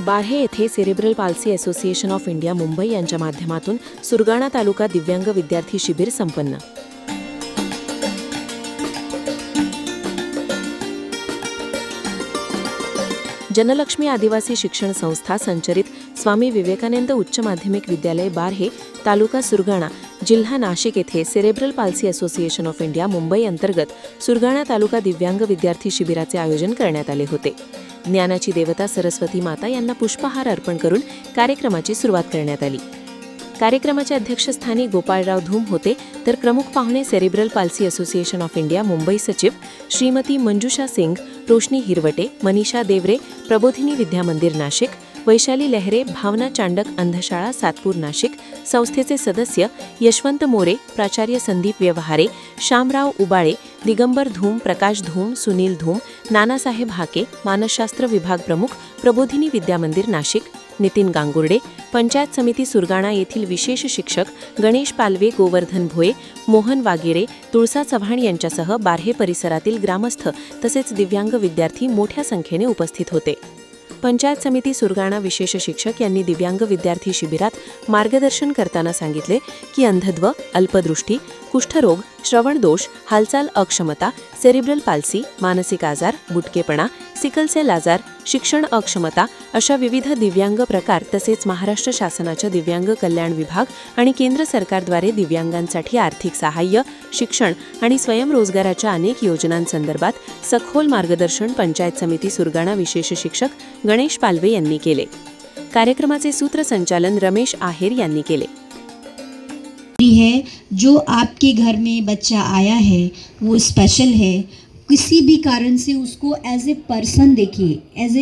बार्हे येथे cerebral palsy association of India Mumbai यांच्या माध्यमातून सुरगाणा तालुका दिव्यांग विद्यार्थी शिबिर संपन्न. जनलक्ष्मी आदिवासी शिक्षण संस्था संचलित स्वामी विवेकानंद उच्च माध्यमिक विद्यालय बार्हे, तालुका सुरगाणा, जिल्हा नाशिक येथे cerebral palsy association of India Mumbai अंतर्गत सुरगाणा तालुका दिव्यांग विद्यार्थी शिबिराचे आयोजन करण्यात आले होते. ज्ञानाची देवता सरस्वती माता यांना पुष्पहार अर्पण करून कार्यक्रमाची सुरुवात करण्यात आली. कार्यक्रमाच्या अध्यक्षस्थानी गोपाळराव धूम होते, तर प्रमुख पाहुणे cerebral palsy association of India Mumbai सचिव श्रीमती मंजुषा सिंग, रोशनी हिरवटे, मनीषा देवरे, प्रबोधिनी विद्यामंदिर नाशिक, वैशाली लहरे, भावना चांडक अंधशाळा सातपूर नाशिक, संस्थेचे सदस्य यशवंत मोरे, प्राचार्य संदीप व्यवहारे, श्यामराव उबाळे, दिगंबर धूम, प्रकाश धूम, सुनील धूम, नानासाहेब हाके, मानसशास्त्र विभाग प्रमुख, प्रबोधिनी विद्यामंदिर नाशिक, नितीन गांगुर्डे, पंचायत समिती सुरगाणा येथील विशेष शिक्षक गणेश पालवे, गोवर्धन भोये, मोहन वागेरे, तुळसा चव्हाण यांच्यासह बार्हे परिसरातील ग्रामस्थ तसेच दिव्यांग विद्यार्थी मोठ्या संख्येने उपस्थित होते. पंचायत समिती सुरगाणा विशेष शिक्षक यांनी दिव्यांग विद्यार्थी शिबिरात मार्गदर्शन करताना सांगितले की अंधत्व, अल्पदृष्टी, कुष्ठरोग, श्रवणदोष, हालचाल अक्षमता, सेरिब्रल पाल्सी, मानसिक आजार, बुटकेपणा, सिकल सेल आजार, शिक्षण अक्षमता अशा विविध दिव्यांग प्रकार तसेच महाराष्ट्र शासनाच्या दिव्यांग कल्याण विभाग आणि केंद्र सरकारद्वारे दिव्यांगांसाठी आर्थिक सहाय्य, शिक्षण आणि स्वयंरोजगाराच्या अनेक योजनांसंदर्भात सखोल मार्गदर्शन पंचायत समिती सुरगाणा विशेष शिक्षक गणेश पालवे यांनी केले. कार्यक्रमाचे सूत्रसंचालन रमेश आहेर यांनी केले. है जो आपके घर में बच्चा आया है वो स्पेशल है, किसी भी कारण से उसको एज ए पर्सन देखिए, एज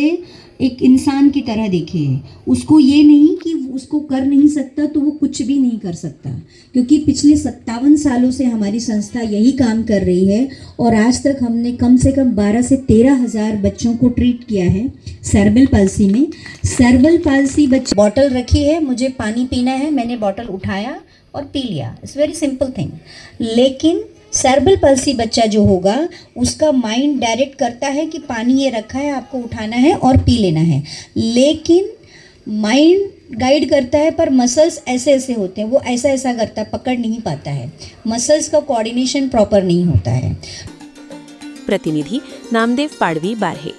एक इंसान की तरह देखिए. उसको ये नहीं कि उसको कर नहीं सकता तो वो कुछ भी नहीं कर सकता, क्योंकि पिछले 57 सालों से हमारी संस्था यही काम कर रही है और आज तक हमने कम से कम 12 से 13 हज़ार बच्चों को ट्रीट किया है सेरेब्रल पाल्सी में. सेरेब्रल पाल्सी बच्चे बॉटल रखी है, मुझे पानी पीना है, मैंने बॉटल उठाया और पी लिया. It's very simple thing. लेकिन सेरेब्रल पाल्सी बच्चा जो होगा उसका माइंड डायरेक्ट करता है कि पानी ये रखा है, आपको उठाना है और पी लेना है, लेकिन माइंड गाइड करता है पर मसल्स ऐसे ऐसे होते हैं, वो ऐसा ऐसा करता है, पकड़ नहीं पाता है, मसल्स का कोऑर्डिनेशन प्रॉपर नहीं होता है. प्रतिनिधि नामदेव पाडवी, बार्हे.